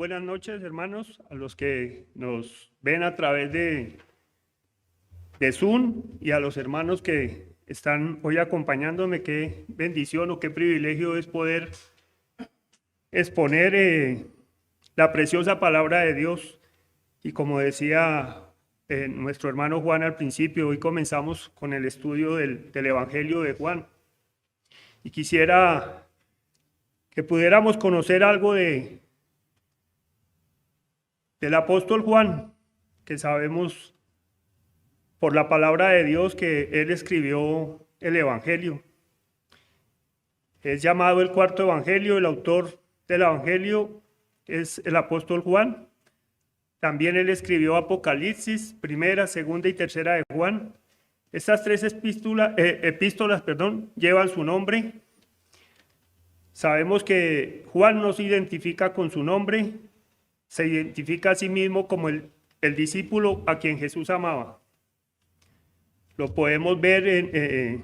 buenas noches, hermanos, a los que nos ven a través de Zoom y a los hermanos que están hoy acompañándome. Qué bendición o qué privilegio es poder exponer la preciosa palabra de Dios. Y como decía nuestro hermano Juan al principio, hoy comenzamos con el estudio del Evangelio de Juan. Y quisiera que pudiéramos conocer algo del apóstol Juan, que sabemos por la palabra de Dios que él escribió el Evangelio. Es llamado el cuarto Evangelio. El autor del Evangelio es el apóstol Juan. También él escribió Apocalipsis, primera, segunda y tercera de Juan. Estas tres epístolas, llevan su nombre. Sabemos que Juan no se identifica con su nombre, se identifica a sí mismo como el discípulo a quien Jesús amaba. Lo podemos ver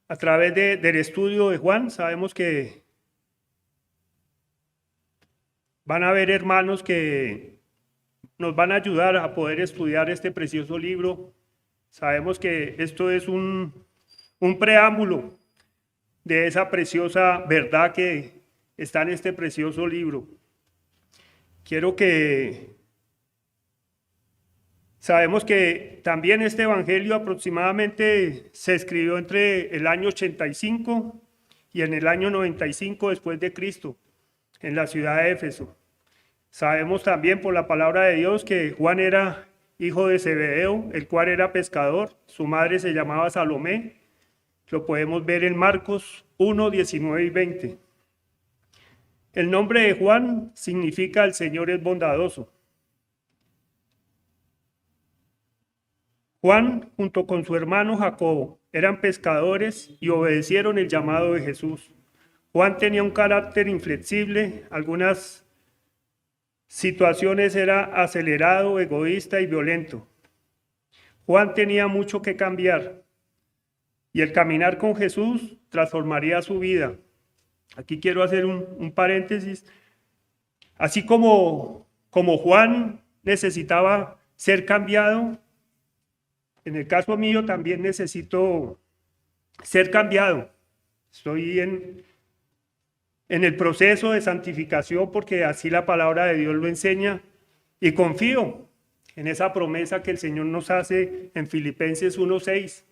a través del estudio de Juan. Sabemos que van a haber hermanos que nos van a ayudar a poder estudiar este precioso libro. Sabemos que esto es un preámbulo de esa preciosa verdad que está en este precioso libro. Sabemos que también este evangelio aproximadamente se escribió entre el año 85 y en el año 95 después de Cristo, en la ciudad de Éfeso. Sabemos también por la palabra de Dios que Juan era hijo de Zebedeo, el cual era pescador. Su madre se llamaba Salomé. Lo podemos ver en Marcos 1, 19 y 20. El nombre de Juan significa el Señor es bondadoso. Juan, junto con su hermano Jacobo, eran pescadores y obedecieron el llamado de Jesús. Juan tenía un carácter inflexible, algunas situaciones era acelerado, egoísta y violento. Juan tenía mucho que cambiar y el caminar con Jesús transformaría su vida. Aquí quiero hacer un paréntesis. Así como Juan necesitaba ser cambiado, en el caso mío también necesito ser cambiado. Estoy en el proceso de santificación porque así la palabra de Dios lo enseña y confío en esa promesa que el Señor nos hace en Filipenses 1:6,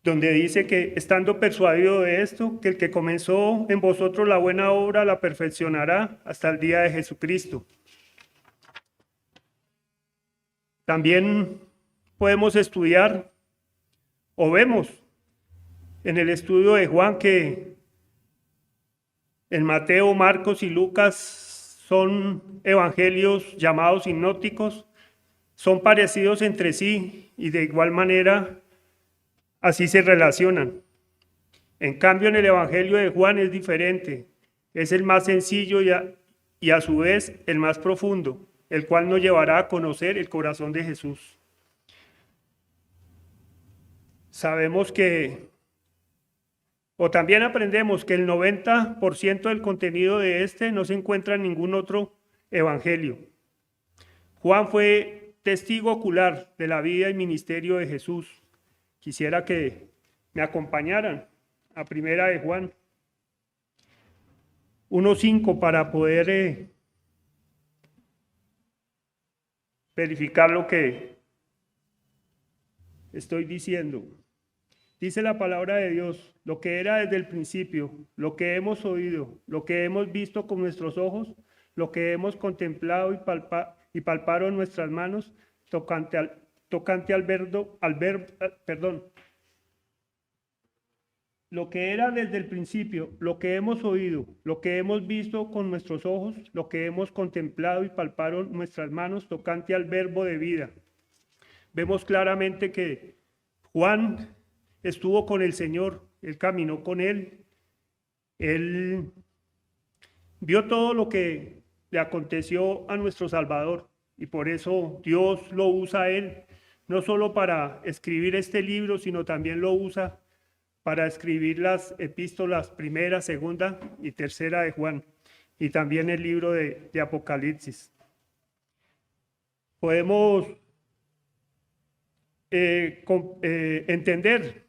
donde dice que estando persuadido de esto, que el que comenzó en vosotros la buena obra la perfeccionará hasta el día de Jesucristo. También podemos estudiar o vemos en el estudio de Juan que en Mateo, Marcos y Lucas son evangelios llamados sinópticos, son parecidos entre sí y de igual manera así se relacionan. En cambio, en el evangelio de Juan es diferente, es el más sencillo y a su vez el más profundo, el cual nos llevará a conocer el corazón de Jesús. Sabemos también aprendemos que el 90% del contenido de este no se encuentra en ningún otro evangelio. Juan fue testigo ocular de la vida y ministerio de Jesús. Quisiera que me acompañaran a primera de Juan 1:5 para poder verificar lo que estoy diciendo. Dice la palabra de Dios, lo que era desde el principio, lo que hemos oído, lo que hemos visto con nuestros ojos, lo que hemos contemplado y palparon nuestras manos tocante al verbo, lo que era desde el principio, lo que hemos oído, lo que hemos visto con nuestros ojos, lo que hemos contemplado y palparon nuestras manos tocante al verbo de vida. Vemos claramente que Juan estuvo con el Señor, él caminó con él vio todo lo que le aconteció a nuestro Salvador y por eso Dios lo usa a él, no solo para escribir este libro, sino también lo usa para escribir las epístolas primera, segunda y tercera de Juan. y también el libro de Apocalipsis. Podemos entender,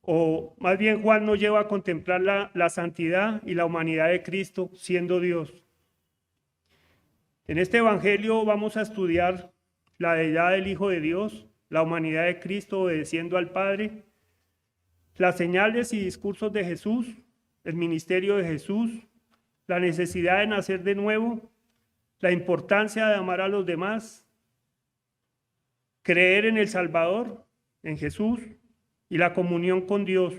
o más bien Juan nos lleva a contemplar la santidad y la humanidad de Cristo siendo Dios. En este evangelio vamos a estudiar la deidad del Hijo de Dios, la humanidad de Cristo obedeciendo al Padre, las señales y discursos de Jesús, el ministerio de Jesús, la necesidad de nacer de nuevo, la importancia de amar a los demás, creer en el Salvador, en Jesús, y la comunión con Dios.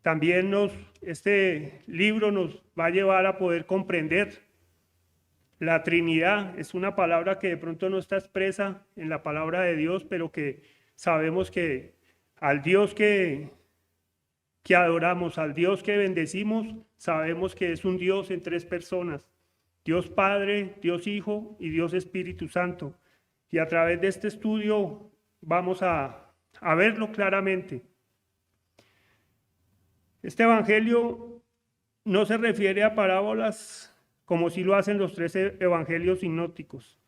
También este libro nos va a llevar a poder comprender la Trinidad. Es una palabra que de pronto no está expresa en la palabra de Dios, pero que sabemos que al Dios que adoramos, al Dios que bendecimos, sabemos que es un Dios en tres personas: Dios Padre, Dios Hijo y Dios Espíritu Santo. Y a través de este estudio vamos a verlo claramente. Este evangelio no se refiere a parábolas como si lo hacen los 13 evangelios sinópticos.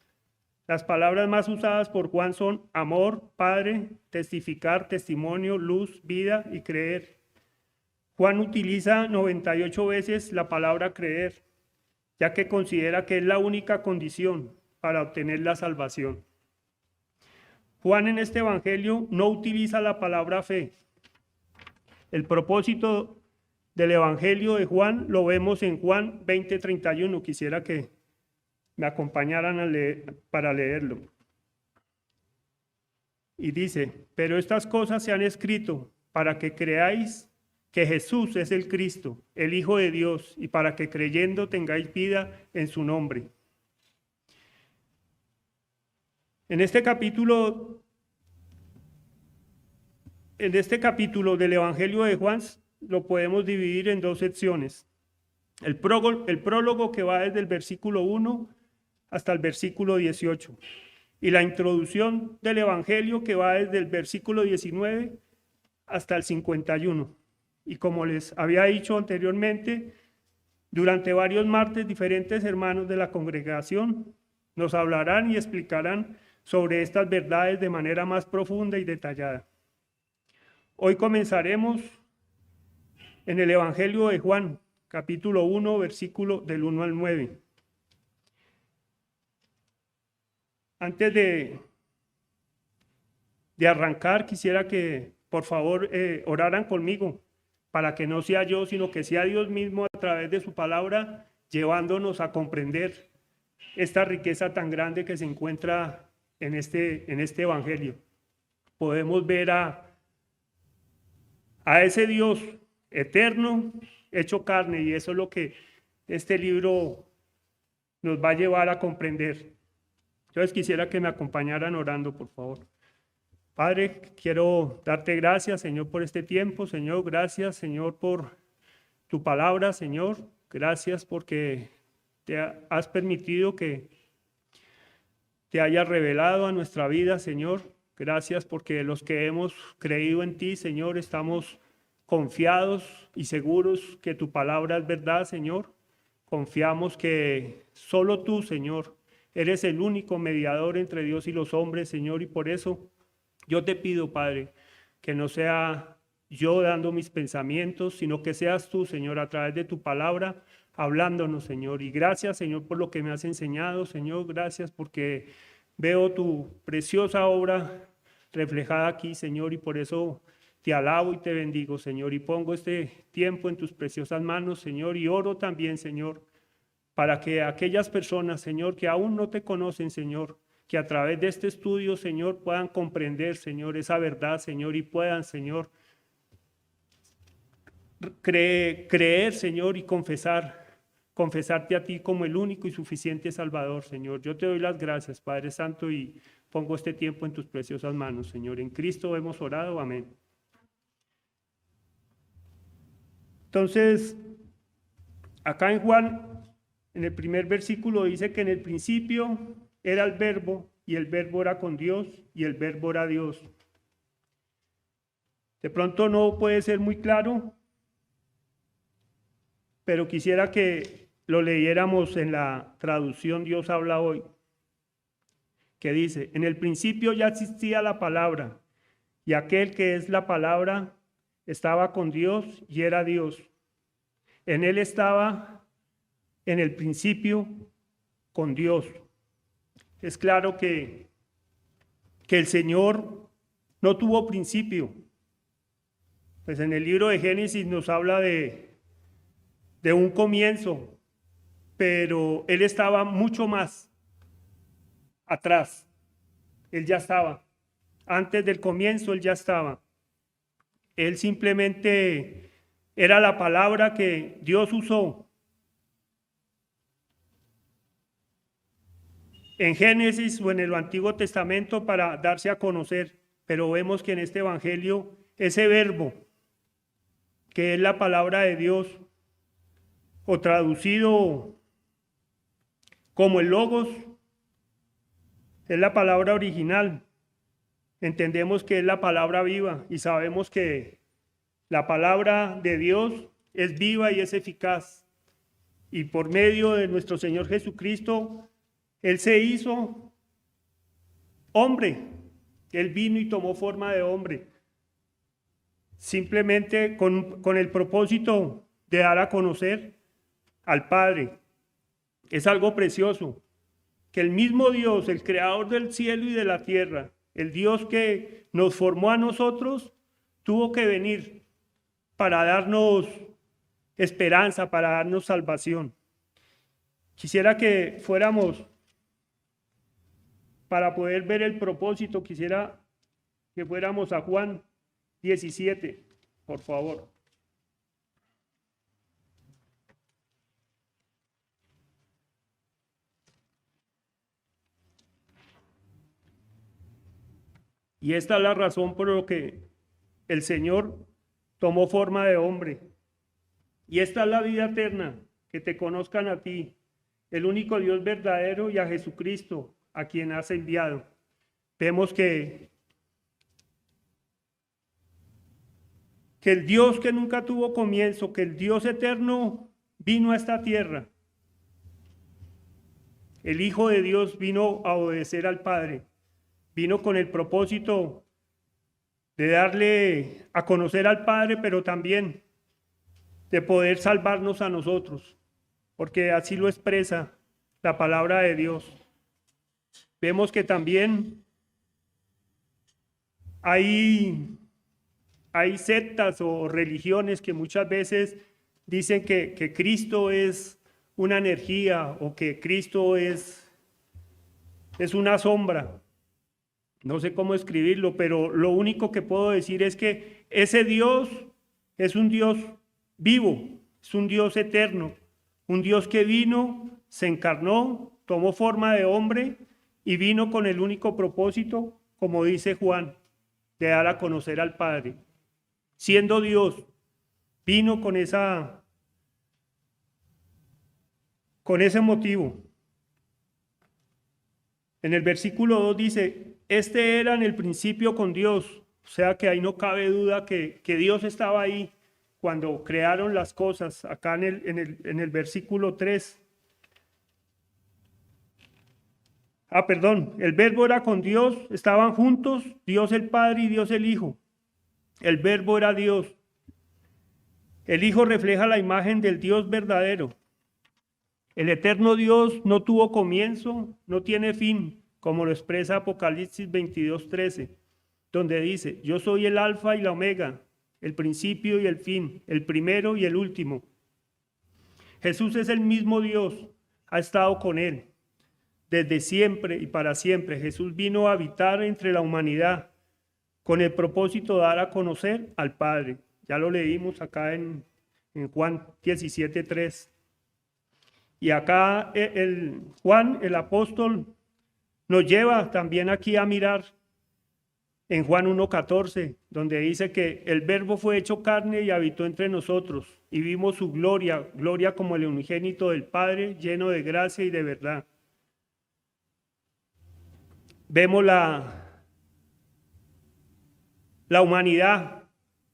Las palabras más usadas por Juan son amor, Padre, testificar, testimonio, luz, vida y creer. Juan utiliza 98 veces la palabra creer, ya que considera que es la única condición para obtener la salvación. Juan en este evangelio no utiliza la palabra fe. El propósito del evangelio de Juan lo vemos en Juan 20:31. Quisiera que me acompañaran para leerlo. Y dice: pero estas cosas se han escrito para que creáis que Jesús es el Cristo, el Hijo de Dios, y para que creyendo tengáis vida en su nombre. En este capítulo del Evangelio de Juan lo podemos dividir en dos secciones. El prólogo que va desde el versículo 1 hasta el versículo 18, y la introducción del Evangelio que va desde el versículo 19 hasta el 51. Y como les había dicho anteriormente, durante varios martes diferentes hermanos de la congregación nos hablarán y explicarán sobre estas verdades de manera más profunda y detallada. Hoy comenzaremos en el Evangelio de Juan, capítulo 1, versículo del 1 al 9. Antes de arrancar, quisiera que por favor oraran conmigo, para que no sea yo, sino que sea Dios mismo a través de su palabra, llevándonos a comprender esta riqueza tan grande que se encuentra en este Evangelio. Podemos ver a ese Dios eterno hecho carne, y eso es lo que este libro nos va a llevar a comprender. Entonces quisiera que me acompañaran orando, por favor. Padre, quiero darte gracias, Señor, por este tiempo. Señor, gracias, Señor, por tu palabra, Señor. Gracias porque te has permitido que te hayas revelado a nuestra vida, Señor. Gracias porque los que hemos creído en ti, Señor, estamos confiados y seguros que tu palabra es verdad, Señor. Confiamos que solo tú, Señor, eres el único mediador entre Dios y los hombres, Señor, y por eso yo te pido, Padre, que no sea yo dando mis pensamientos, sino que seas tú, Señor, a través de tu palabra, hablándonos, Señor. Y gracias, Señor, por lo que me has enseñado, Señor. Gracias porque veo tu preciosa obra reflejada aquí, Señor, y por eso te alabo y te bendigo, Señor. Y pongo este tiempo en tus preciosas manos, Señor, y oro también, Señor, para que aquellas personas, Señor, que aún no te conocen, Señor, que a través de este estudio, Señor, puedan comprender, Señor, esa verdad, Señor, y puedan, Señor, creer, Señor, y confesarte a ti como el único y suficiente Salvador, Señor. Yo te doy las gracias, Padre Santo, y pongo este tiempo en tus preciosas manos, Señor. En Cristo hemos orado, amén. Entonces, acá en Juan, en el primer versículo dice que en el principio era el verbo, y el verbo era con Dios, y el verbo era Dios. De pronto no puede ser muy claro, pero quisiera que lo leyéramos en la traducción Dios habla hoy, que dice: en el principio ya existía la palabra, y aquel que es la palabra estaba con Dios y era Dios. En él estaba en el principio con Dios. Es claro que el Señor no tuvo principio. Pues en el libro de Génesis nos habla de un comienzo, pero Él estaba mucho más atrás. Él ya estaba. Antes del comienzo Él ya estaba. Él simplemente era la palabra que Dios usó en Génesis o en el Antiguo Testamento para darse a conocer. Pero vemos que en este Evangelio ese verbo, que es la palabra de Dios, o traducido como el logos, es la palabra original. Entendemos que es la palabra viva y sabemos que la palabra de Dios es viva y es eficaz. Y por medio de nuestro Señor Jesucristo, Él se hizo hombre. Él vino y tomó forma de hombre. Simplemente con el propósito de dar a conocer al Padre. Es algo precioso. Que el mismo Dios, el creador del cielo y de la tierra, el Dios que nos formó a nosotros, tuvo que venir para darnos esperanza, para darnos salvación. Quisiera que fuéramos, para poder ver el propósito, quisiera que fuéramos a Juan 17, por favor. Y esta es la razón por la que el Señor tomó forma de hombre. Y esta es la vida eterna, que te conozcan a ti, el único Dios verdadero, y a Jesucristo, a quien has enviado. Vemos que el Dios que nunca tuvo comienzo, que el Dios eterno vino a esta tierra. El Hijo de Dios vino a obedecer al Padre. Vino con el propósito de darle a conocer al Padre, pero también de poder salvarnos a nosotros, porque así lo expresa la palabra de Dios. Vemos que también hay sectas o religiones que muchas veces dicen que Cristo es una energía o que Cristo es una sombra. No sé cómo escribirlo, pero lo único que puedo decir es que ese Dios es un Dios vivo, es un Dios eterno, un Dios que vino, se encarnó, tomó forma de hombre y vino con el único propósito, como dice Juan, de dar a conocer al Padre. Siendo Dios, vino con ese motivo. En el versículo 2 dice: este era en el principio con Dios. O sea que ahí no cabe duda que Dios estaba ahí cuando crearon las cosas. Acá en el versículo 3. El verbo era con Dios, estaban juntos, Dios el Padre y Dios el Hijo. El verbo era Dios. El Hijo refleja la imagen del Dios verdadero. El eterno Dios no tuvo comienzo, no tiene fin, como lo expresa Apocalipsis 22:13, donde dice: yo soy el alfa y la omega, el principio y el fin, el primero y el último. Jesús es el mismo Dios, ha estado con él desde siempre y para siempre. Jesús vino a habitar entre la humanidad con el propósito de dar a conocer al Padre. Ya lo leímos acá en Juan 17:3. Y acá Juan, el apóstol, nos lleva también aquí a mirar en Juan 1:14, donde dice que el verbo fue hecho carne y habitó entre nosotros, y vimos su gloria, gloria como el unigénito del Padre, lleno de gracia y de verdad. Vemos la humanidad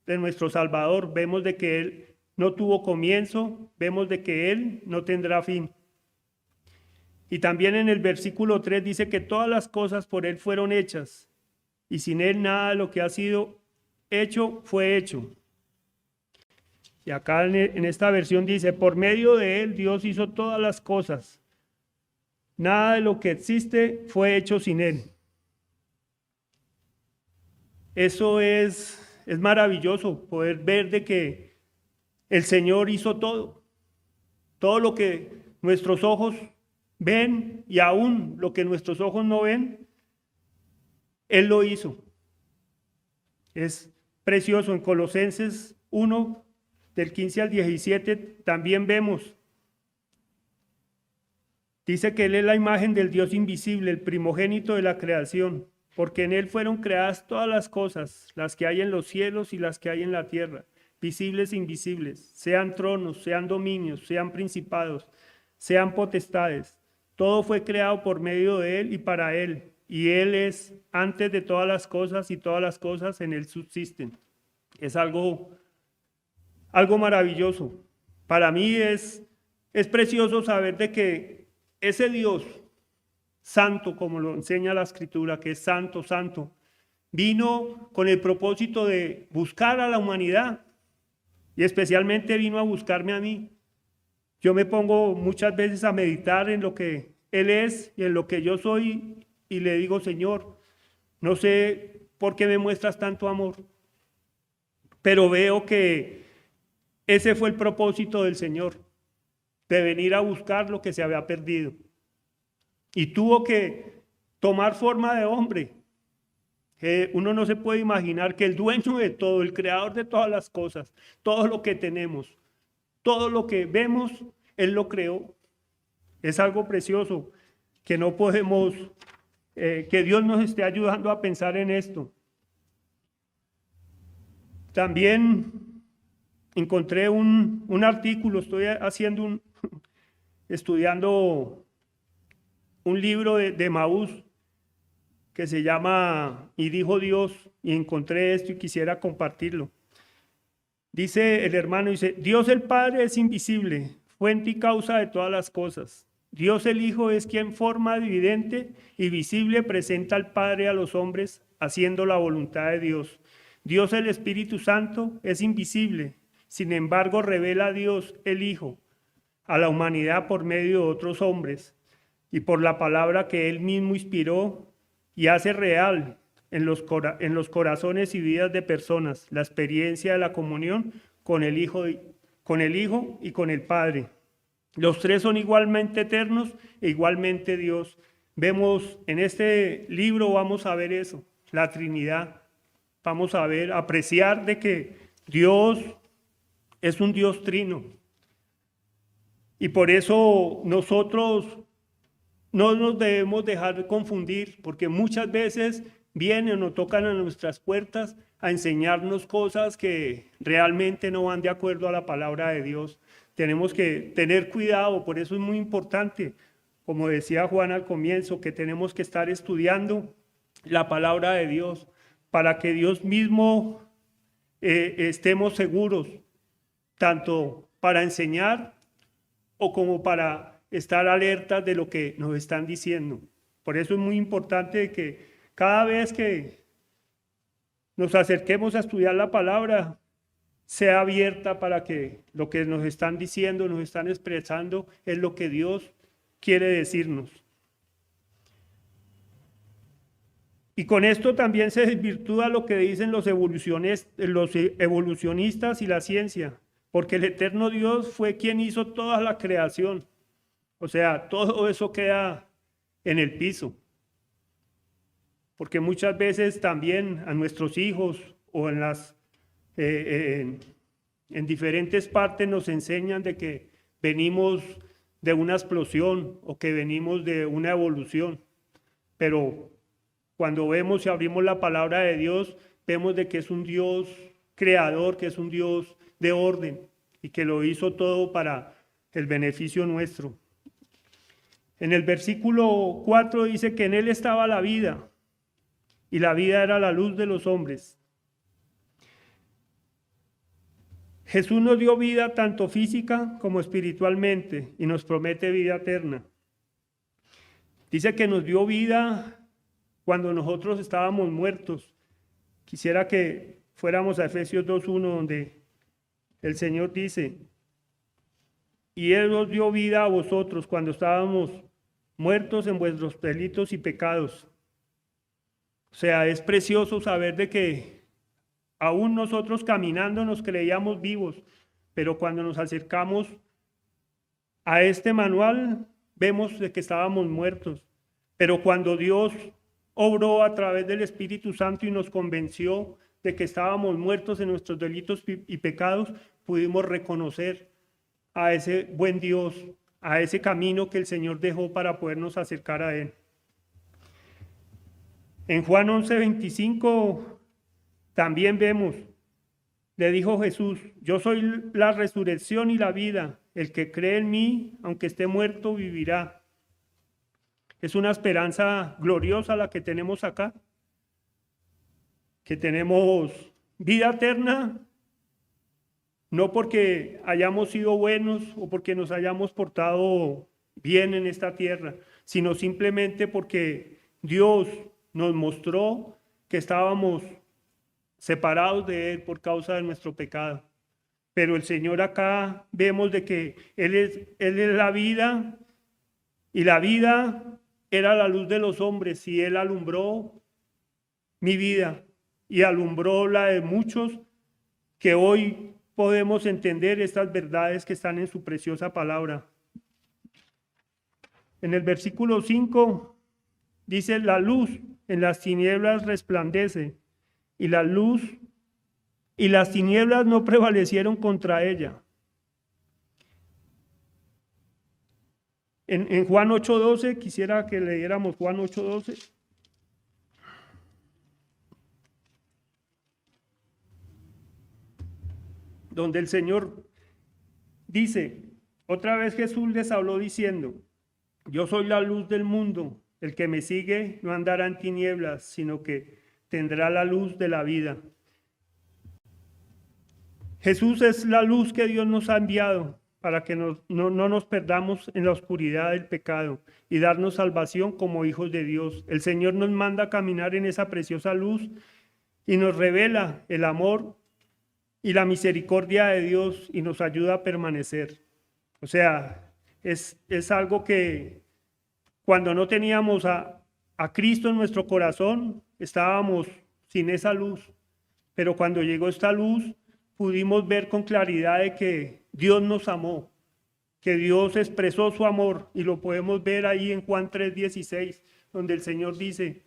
de nuestro Salvador, vemos de que Él no tuvo comienzo, vemos de que Él no tendrá fin. Y también en el versículo 3 dice que todas las cosas por Él fueron hechas, y sin Él nada de lo que ha sido hecho fue hecho. Y acá en esta versión dice, por medio de Él Dios hizo todas las cosas. Nada de lo que existe fue hecho sin Él. Eso es maravilloso, poder ver de que el Señor hizo todo. Todo lo que nuestros ojos ven y aún lo que nuestros ojos no ven, Él lo hizo. Es precioso. En Colosenses 1, del 15 al 17, también vemos. Dice que Él es la imagen del Dios invisible, el primogénito de la creación, porque en Él fueron creadas todas las cosas, las que hay en los cielos y las que hay en la tierra, visibles e invisibles, sean tronos, sean dominios, sean principados, sean potestades. Todo fue creado por medio de Él y para Él, y Él es antes de todas las cosas y todas las cosas en Él subsisten. Es algo maravilloso. Para mí es precioso saber de que ese Dios santo, como lo enseña la Escritura, que es santo, santo, vino con el propósito de buscar a la humanidad y especialmente vino a buscarme a mí. Yo me pongo muchas veces a meditar en lo que Él es y en lo que yo soy y le digo, Señor, no sé por qué me muestras tanto amor, pero veo que ese fue el propósito del Señor, de venir a buscar lo que se había perdido. Y tuvo que tomar forma de hombre. Uno no se puede imaginar que el dueño de todo, el creador de todas las cosas, todo lo que tenemos, todo lo que vemos, Él lo creó. Es algo precioso que no podemos, que Dios nos esté ayudando a pensar en esto. También encontré un artículo, estoy haciendo estudiando un libro de Maús que se llama Y dijo Dios, y encontré esto y quisiera compartirlo. Dice el hermano, dice, Dios el Padre es invisible, fuente y causa de todas las cosas. Dios el Hijo es quien forma evidente y visible presenta al Padre a los hombres, haciendo la voluntad de Dios. Dios el Espíritu Santo es invisible, sin embargo revela a Dios el Hijo a la humanidad por medio de otros hombres y por la palabra que Él mismo inspiró y hace real en los corazones y vidas de personas la experiencia de la comunión con el Hijo y con el Padre. Los tres son igualmente eternos e igualmente Dios. Vemos en este libro, vamos a ver eso, la Trinidad. Vamos a ver, apreciar de que Dios es un Dios trino. Y por eso nosotros no nos debemos dejar confundir, porque muchas veces vienen o tocan a nuestras puertas a enseñarnos cosas que realmente no van de acuerdo a la palabra de Dios. Tenemos que tener cuidado, por eso es muy importante, como decía Juan al comienzo, que tenemos que estar estudiando la palabra de Dios para que Dios mismo estemos seguros, tanto para enseñar o como para estar alertas de lo que nos están diciendo. Por eso es muy importante que cada vez que nos acerquemos a estudiar la palabra, sea abierta para que lo que nos están diciendo, nos están expresando, es lo que Dios quiere decirnos. Y con esto también se desvirtúa lo que dicen los evolucionistas y la ciencia, porque el eterno Dios fue quien hizo toda la creación. O sea, todo eso queda en el piso. Porque muchas veces también a nuestros hijos o en diferentes partes nos enseñan de que venimos de una explosión o que venimos de una evolución. Pero cuando vemos y abrimos la palabra de Dios, vemos de que es un Dios creador, que es un Dios de orden y que lo hizo todo para el beneficio nuestro. En el versículo 4 dice que en Él estaba la vida y la vida era la luz de los hombres. Jesús nos dio vida tanto física como espiritualmente y nos promete vida eterna. Dice que nos dio vida cuando nosotros estábamos muertos. Quisiera que fuéramos a Efesios 2:1, donde el Señor dice: y Él os dio vida a vosotros cuando estábamos muertos en vuestros delitos y pecados. O sea, es precioso saber de que aún nosotros caminando nos creíamos vivos, pero cuando nos acercamos a este manual vemos de que estábamos muertos. Pero cuando Dios obró a través del Espíritu Santo y nos convenció de que estábamos muertos en nuestros delitos y pecados, pudimos reconocer a ese buen Dios, a ese camino que el Señor dejó para podernos acercar a Él. En Juan 11:25 también vemos, le dijo Jesús: yo soy la resurrección y la vida, el que cree en mí, aunque esté muerto, vivirá. Es una esperanza gloriosa la que tenemos acá, que tenemos vida eterna, no porque hayamos sido buenos o porque nos hayamos portado bien en esta tierra, sino simplemente porque Dios nos mostró que estábamos separados de Él por causa de nuestro pecado. Pero el Señor acá vemos de que Él es la vida, y la vida era la luz de los hombres, y Él alumbró mi vida y alumbró la de muchos que hoy podemos entender estas verdades que están en su preciosa palabra. En el versículo 5 dice: la luz en las tinieblas resplandece, y la luz y las tinieblas no prevalecieron contra ella. En Juan 8:12, quisiera que leyéramos Juan 8:12. Donde el Señor dice, otra vez Jesús les habló diciendo: yo soy la luz del mundo, el que me sigue no andará en tinieblas, sino que tendrá la luz de la vida. Jesús es la luz que Dios nos ha enviado para que no nos perdamos en la oscuridad del pecado y darnos salvación como hijos de Dios. El Señor nos manda a caminar en esa preciosa luz y nos revela el amor y la misericordia de Dios y nos ayuda a permanecer. O sea, es algo que cuando no teníamos a Cristo en nuestro corazón, estábamos sin esa luz. Pero cuando llegó esta luz, pudimos ver con claridad de que Dios nos amó, que Dios expresó su amor, y lo podemos ver ahí en Juan 3:16, donde el Señor dice: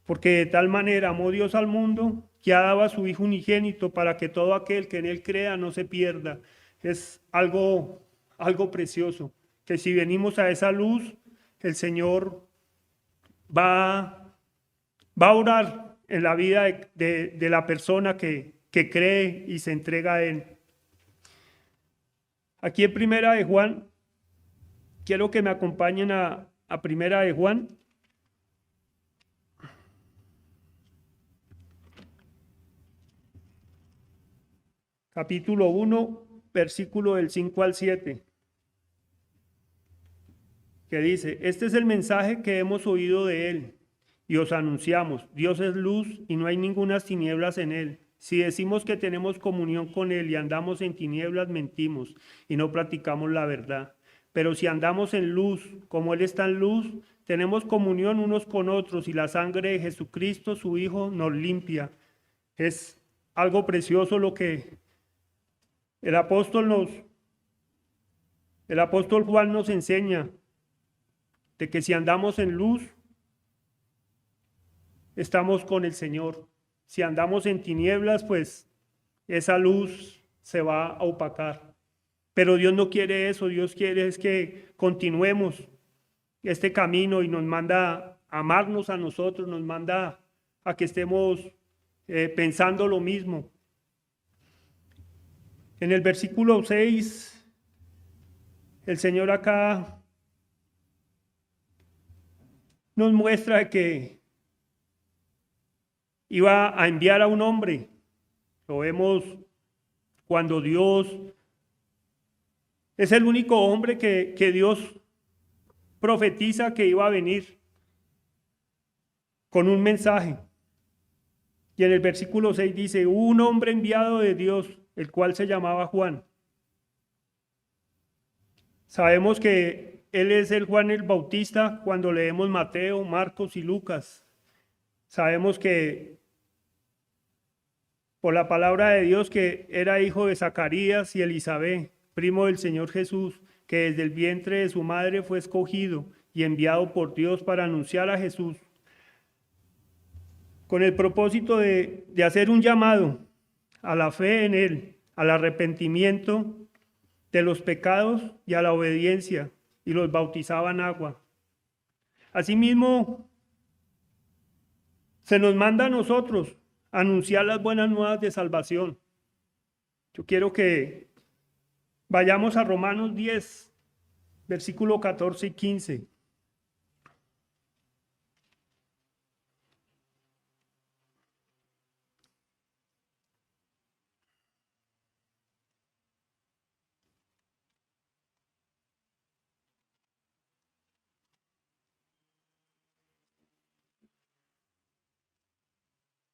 porque de tal manera amó Dios al mundo, que ha dado a su Hijo unigénito, para que todo aquel que en Él crea no se pierda. Es algo precioso, que si venimos a esa luz, el Señor va a orar en la vida de la persona que cree y se entrega a Él. Aquí en Primera de Juan, quiero que me acompañen a Primera de Juan. Capítulo 1, versículo del 5 al 7, que dice: este es el mensaje que hemos oído de Él y os anunciamos: Dios es luz y no hay ningunas tinieblas en Él. Si decimos que tenemos comunión con Él y andamos en tinieblas, mentimos y no practicamos la verdad. Pero si andamos en luz, como Él está en luz, tenemos comunión unos con otros, y la sangre de Jesucristo, su Hijo, nos limpia. Es algo precioso lo que el apóstol Juan nos enseña, de que si andamos en luz, estamos con el Señor. Si andamos en tinieblas, pues esa luz se va a opacar. Pero Dios no quiere eso. Dios quiere es que continuemos este camino, y nos manda a amarnos a nosotros, nos manda a que estemos pensando lo mismo. En el versículo 6, el Señor acá nos muestra que iba a enviar a un hombre. Lo vemos cuando Dios es el único hombre que Dios profetiza que iba a venir con un mensaje. Y en el versículo 6 dice, hubo un hombre enviado de Dios, el cual se llamaba Juan. Sabemos que él es el Juan el Bautista cuando leemos Mateo, Marcos y Lucas. Sabemos que por la palabra de Dios que era hijo de Zacarías y Elizabeth, primo del Señor Jesús, que desde el vientre de su madre fue escogido y enviado por Dios para anunciar a Jesús, con el propósito de hacer un llamado a la fe en Él, al arrepentimiento de los pecados y a la obediencia, y los bautizaban agua. Asimismo, se nos manda a nosotros anunciar las buenas nuevas de salvación. Yo quiero que vayamos a Romanos 10, versículo 14 y 15.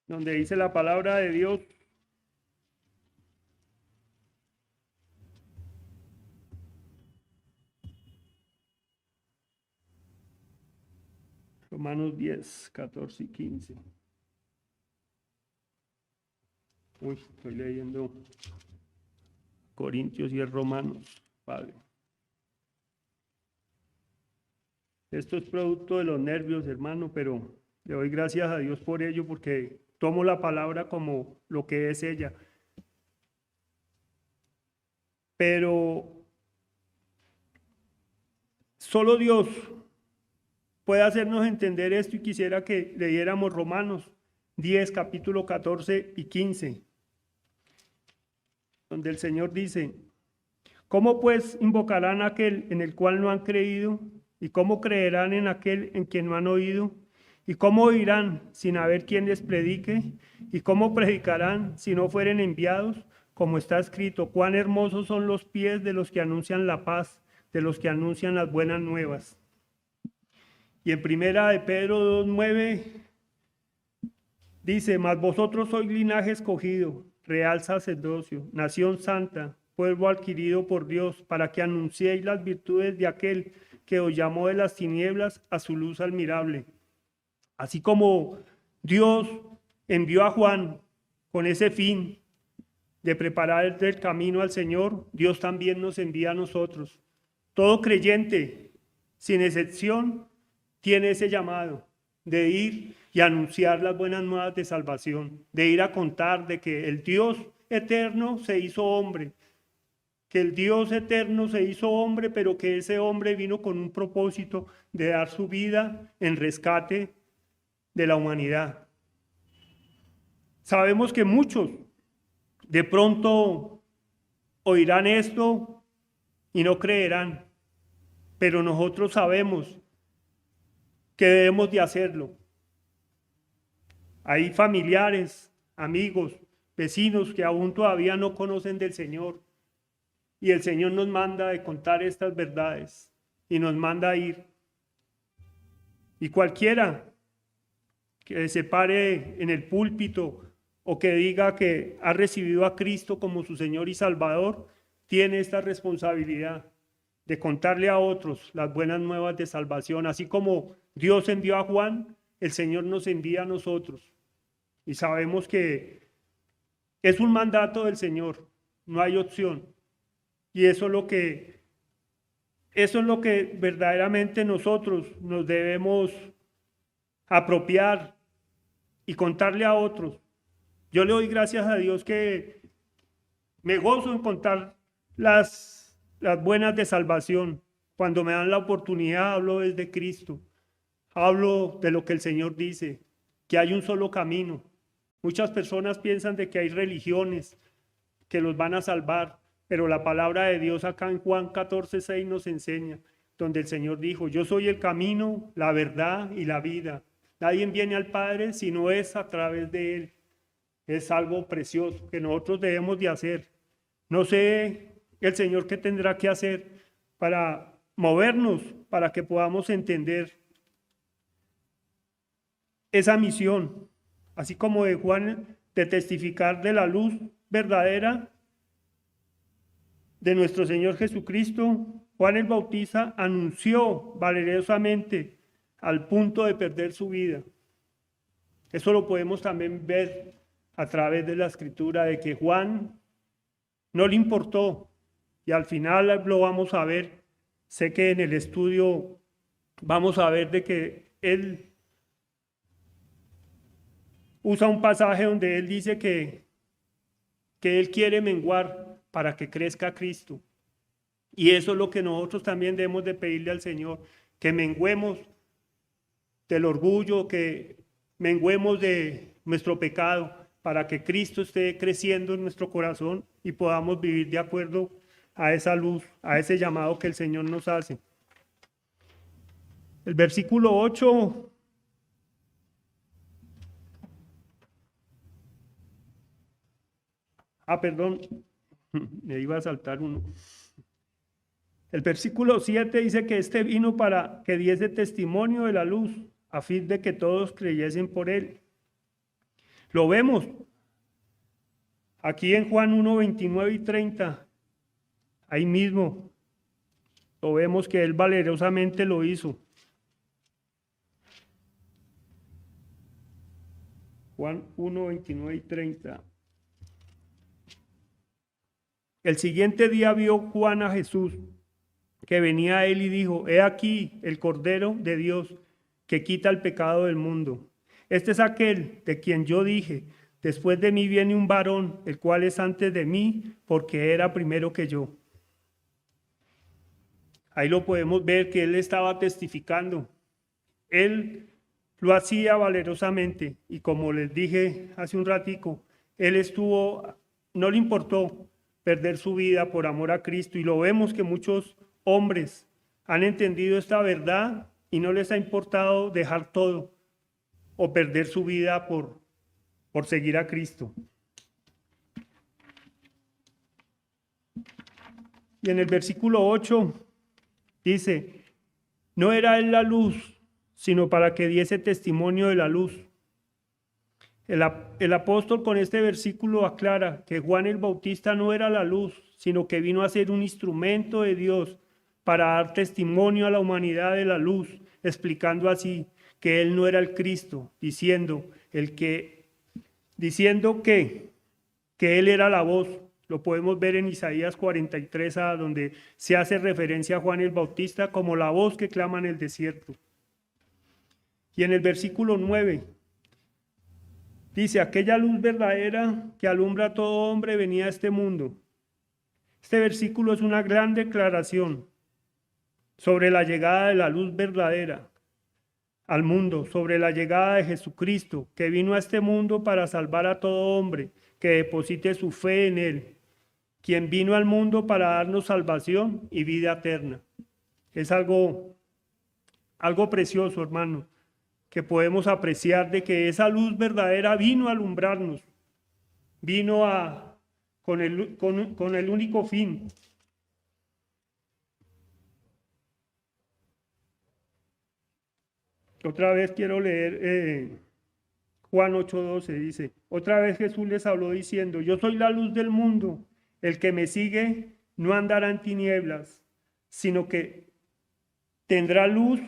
Donde dice la palabra de Dios. Romanos 10, 14 y 15. Uy, estoy leyendo Corintios y es Romanos, Padre. Esto es producto de los nervios, hermano, pero le doy gracias a Dios por ello porque tomo la palabra como lo que es ella. Pero solo Dios puede hacernos entender esto y quisiera que leyéramos Romanos 10, capítulo 14 y 15, donde el Señor dice, ¿cómo pues invocarán a aquel en el cual no han creído? ¿Y cómo creerán en aquel en quien no han oído? ¿Y cómo oirán sin haber quien les predique? ¿Y cómo predicarán si no fueren enviados? Como está escrito, cuán hermosos son los pies de los que anuncian la paz, de los que anuncian las buenas nuevas. Y en primera de Pedro 2:9 dice, mas vosotros sois linaje escogido, real sacerdocio, nación santa, pueblo adquirido por Dios, para que anunciéis las virtudes de aquel que os llamó de las tinieblas a su luz admirable. Así como Dios envió a Juan con ese fin de preparar el camino al Señor, Dios también nos envía a nosotros. Todo creyente, sin excepción, tiene ese llamado de ir y anunciar las buenas nuevas de salvación, de ir a contar de que el Dios eterno se hizo hombre, que el Dios eterno se hizo hombre, pero que ese hombre vino con un propósito de dar su vida en rescate de la humanidad. Sabemos que muchos de pronto oirán esto y no creerán, pero nosotros sabemos que debemos de hacerlo. Hay familiares, amigos, vecinos que aún todavía no conocen del Señor y el Señor nos manda de contar estas verdades y nos manda a ir. Y cualquiera que se pare en el púlpito o que diga que ha recibido a Cristo como su Señor y Salvador, tiene esta responsabilidad de contarle a otros las buenas nuevas de salvación. Así como Dios envió a Juan, el Señor nos envía a nosotros. Y sabemos que es un mandato del Señor, no hay opción. Y eso es lo que verdaderamente nosotros nos debemos apropiar y contarle a otros. Yo le doy gracias a Dios que me gozo en contar las buenas de salvación. Cuando me dan la oportunidad, hablo desde Cristo. Hablo de lo que el Señor dice, que hay un solo camino. Muchas personas piensan de que hay religiones que los van a salvar, pero la palabra de Dios acá en Juan 14:6 nos enseña, donde el Señor dijo, yo soy el camino, la verdad y la vida. Nadie viene al Padre si no es a través de Él. Es algo precioso que nosotros debemos de hacer. No sé el Señor qué tendrá que hacer para movernos, para que podamos entender esa misión, así como de Juan, de testificar de la luz verdadera de nuestro Señor Jesucristo. Juan el Bautista anunció valerosamente al punto de perder su vida. Eso lo podemos también ver a través de la escritura, de que Juan no le importó, y al final lo vamos a ver. Sé que en el estudio vamos a ver de que él usa un pasaje donde él dice que él quiere menguar para que crezca Cristo. Y eso es lo que nosotros también debemos de pedirle al Señor, que menguemos del orgullo, que menguemos de nuestro pecado, para que Cristo esté creciendo en nuestro corazón y podamos vivir de acuerdo a esa luz, a ese llamado que el Señor nos hace. El versículo 8. Perdón, me iba a saltar uno. El versículo 7 dice que este vino para que diese testimonio de la luz, a fin de que todos creyesen por él. Lo vemos aquí en Juan 1, 29 y 30. Ahí mismo lo vemos que él valerosamente lo hizo. Juan 1, 29 y 30. El siguiente día vio Juan a Jesús, que venía a él y dijo: he aquí el Cordero de Dios, que quita el pecado del mundo. Este es aquel de quien yo dije: después de mí viene un varón, el cual es antes de mí, porque era primero que yo. Ahí lo podemos ver que él estaba testificando. Él lo hacía valerosamente, y como les dije hace un ratico, no le importó perder su vida por amor a Cristo, y lo vemos que muchos hombres han entendido esta verdad y no les ha importado dejar todo o perder su vida por seguir a Cristo. Y en el versículo 8 dice: no era él la luz, sino para que diese testimonio de la luz. El apóstol con este versículo aclara que Juan el Bautista no era la luz, sino que vino a ser un instrumento de Dios para dar testimonio a la humanidad de la luz, explicando así que él no era el Cristo, diciendo que él era la voz. Lo podemos ver en Isaías 43, donde se hace referencia a Juan el Bautista como la voz que clama en el desierto. Y en el versículo 9 dice: aquella luz verdadera que alumbra a todo hombre venía a este mundo. Este versículo es una gran declaración sobre la llegada de la luz verdadera al mundo, sobre la llegada de Jesucristo, que vino a este mundo para salvar a todo hombre que deposite su fe en él, quien vino al mundo para darnos salvación y vida eterna. Es algo precioso, hermano, que podemos apreciar, de que esa luz verdadera vino a alumbrarnos, vino con el único fin. Otra vez quiero leer Juan 8:12, dice: otra vez Jesús les habló diciendo: yo soy la luz del mundo, el que me sigue no andará en tinieblas, sino que tendrá luz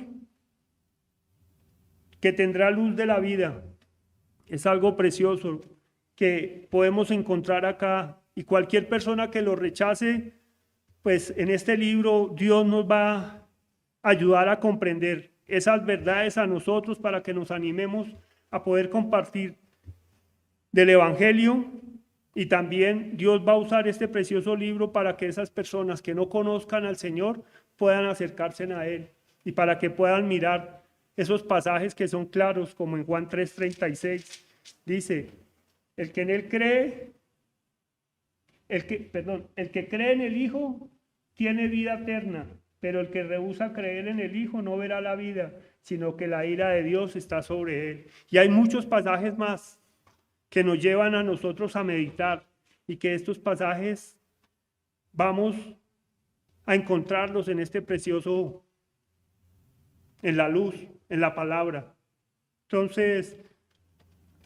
de la vida. Es algo precioso que podemos encontrar acá, y cualquier persona que lo rechace, pues en este libro Dios nos va a ayudar a comprender esas verdades a nosotros, para que nos animemos a poder compartir del Evangelio. Y también Dios va a usar este precioso libro para que esas personas que no conozcan al Señor puedan acercarse a Él, y para que puedan mirar esos pasajes que son claros, como en Juan 3:36 dice: el que en Él cree, el que cree en el Hijo tiene vida eterna, pero el que rehúsa creer en el Hijo no verá la vida, sino que la ira de Dios está sobre él. Y hay muchos pasajes más que nos llevan a nosotros a meditar, y que estos pasajes vamos a encontrarlos en este precioso, en la luz, en la palabra. Entonces,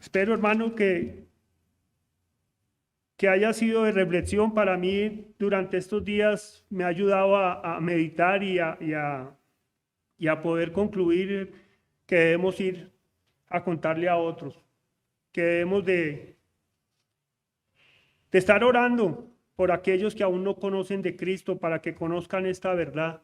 espero, hermano, que haya sido de reflexión para mí durante estos días. Me ha ayudado a meditar y a poder concluir que debemos ir a contarle a otros, que debemos de estar orando por aquellos que aún no conocen de Cristo, para que conozcan esta verdad.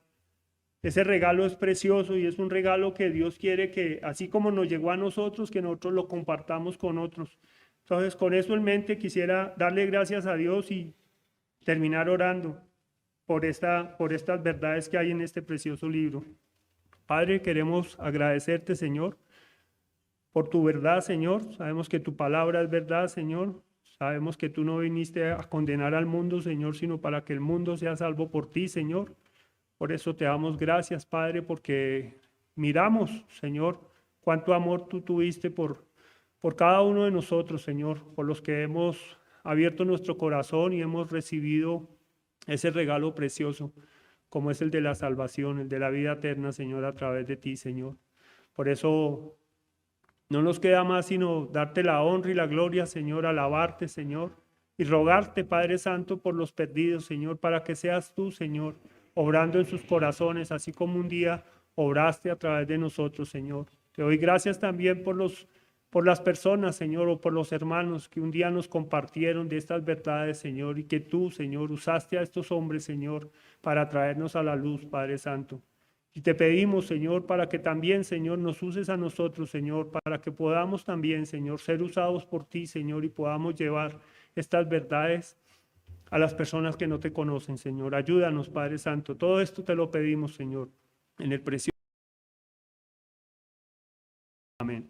Ese regalo es precioso y es un regalo que Dios quiere que, así como nos llegó a nosotros, que nosotros lo compartamos con otros. Entonces, con eso en mente, quisiera darle gracias a Dios y terminar orando por estas verdades que hay en este precioso libro. Padre, queremos agradecerte, Señor, por tu verdad, Señor. Sabemos que tu palabra es verdad, Señor. Sabemos que tú no viniste a condenar al mundo, Señor, sino para que el mundo sea salvo por ti, Señor. Por eso te damos gracias, Padre, porque miramos, Señor, cuánto amor tú tuviste por cada uno de nosotros, Señor, por los que hemos abierto nuestro corazón y hemos recibido ese regalo precioso, como es el de la salvación, el de la vida eterna, Señor, a través de ti, Señor. Por eso no nos queda más sino darte la honra y la gloria, Señor, alabarte, Señor, y rogarte, Padre Santo, por los perdidos, Señor, para que seas tú, Señor, obrando en sus corazones, así como un día obraste a través de nosotros, Señor. Te doy gracias también por las personas, Señor, o por los hermanos que un día nos compartieron de estas verdades, Señor, y que tú, Señor, usaste a estos hombres, Señor, para traernos a la luz, Padre Santo. Y te pedimos, Señor, para que también, Señor, nos uses a nosotros, Señor, para que podamos también, Señor, ser usados por ti, Señor, y podamos llevar estas verdades a las personas que no te conocen, Señor. Ayúdanos, Padre Santo. Todo esto te lo pedimos, Señor, en el precioso. Amén.